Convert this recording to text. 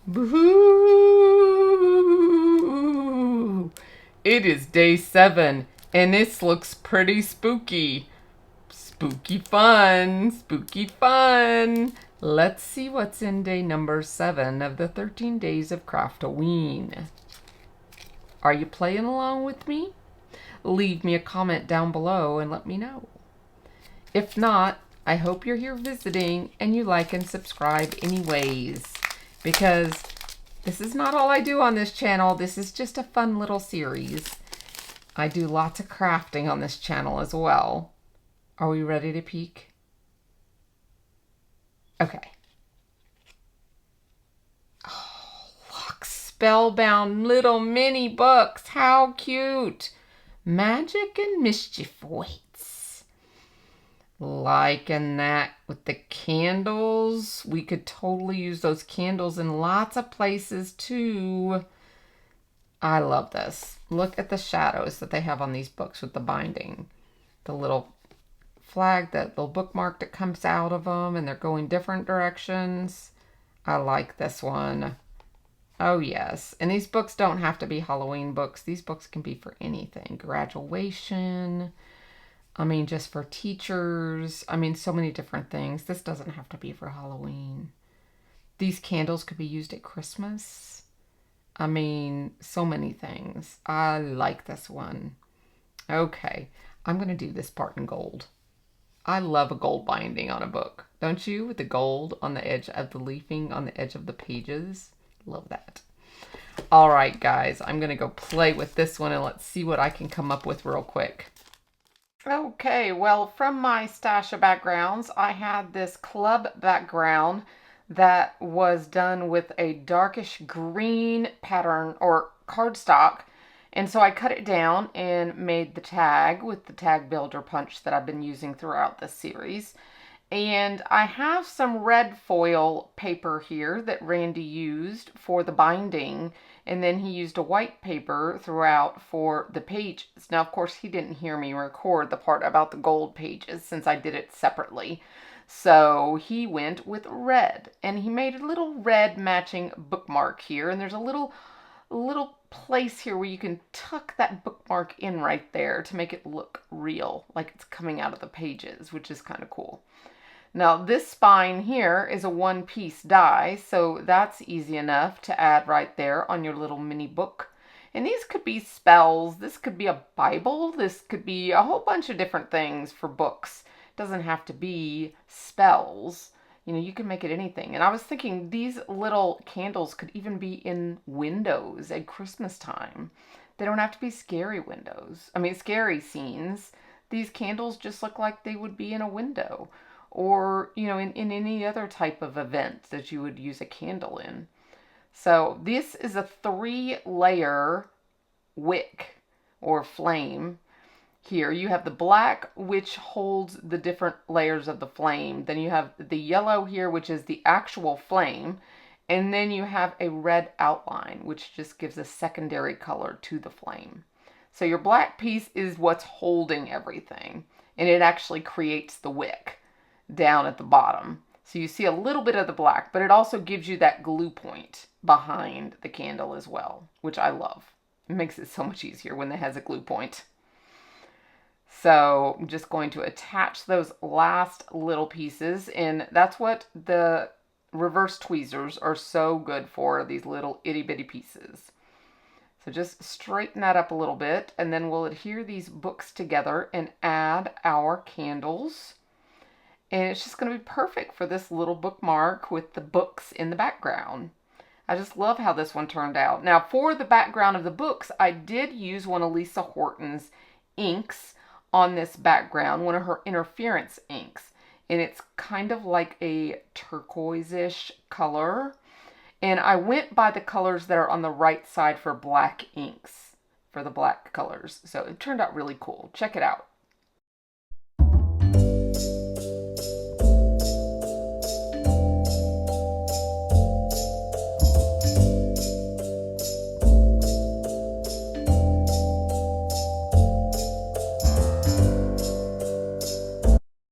Boo! It is day 7, and this looks pretty spooky. Spooky fun! Spooky fun! Let's see what's in day number 7 of the 13 days of Craft-O-Ween. Are you playing along with me? Leave me a comment down below and let me know. If not, I hope you're here visiting and you like and subscribe anyways, because this is not all I do on this channel. This is just a fun little series. I do lots of crafting on this channel as well. Are we ready to peek? Okay. Oh, look, spellbound little mini books. How cute. Magic and mischief waits. Liking that with the candles. We could totally use those candles in lots of places too. I love this. Look at the shadows that they have on these books with the binding. The little flag, that little bookmark that comes out of them, and they're going different directions. I like this one. Oh yes. And these books don't have to be Halloween books. These books can be for anything. Graduation. I mean, just for teachers. I mean, so many different things. This doesn't have to be for Halloween. These candles could be used at Christmas. I mean, so many things. I like this one. Okay, I'm going to do this part in gold. I love a gold binding on a book. Don't you? With the gold on the edge of the leafing, on the edge of the pages. Love that. All right, guys, I'm going to go play with this one and let's see what I can come up with real quick. Okay, well, from my stash of backgrounds, I had this club background that was done with a darkish green pattern or cardstock. And so I cut it down and made the tag with the tag builder punch that I've been using throughout this series. And I have some red foil paper here that Randy used for the binding. And then he used a white paper throughout for the pages. Now, of course, he didn't hear me record the part about the gold pages since I did it separately. So he went with red. And he made a little red matching bookmark here. And there's a little place here where you can tuck that bookmark in right there to make it look real, like it's coming out of the pages, which is kind of cool. Now this spine here is a one-piece die, so that's easy enough to add right there on your little mini book. And these could be spells, this could be a Bible, this could be a whole bunch of different things for books. It doesn't have to be spells. You know, you can make it anything. And I was thinking these little candles could even be in windows at Christmas time. They don't have to be scary windows. I mean, scary scenes. These candles just look like they would be in a window. Or, you know, in any other type of event that you would use a candle in. So this is a 3-layer wick or flame. Here you have the black, which holds the different layers of the flame. Then you have the yellow here, which is the actual flame. And then you have a red outline, which just gives a secondary color to the flame. So your black piece is what's holding everything. And it actually creates the wick down at the bottom. So you see a little bit of the black, but it also gives you that glue point behind the candle as well, which I love. It makes it so much easier when it has a glue point. So I'm just going to attach those last little pieces, and that's what the reverse tweezers are so good for, these little itty bitty pieces. So just straighten that up a little bit, and then we'll adhere these books together and add our candles. And it's just going to be perfect for this little bookmark with the books in the background. I just love how this one turned out. Now, for the background of the books, I did use one of Lisa Horton's inks on this background, one of her interference inks. And it's kind of like a turquoise-ish color. And I went by the colors that are on the right side for black inks, for the black colors. So it turned out really cool. Check it out.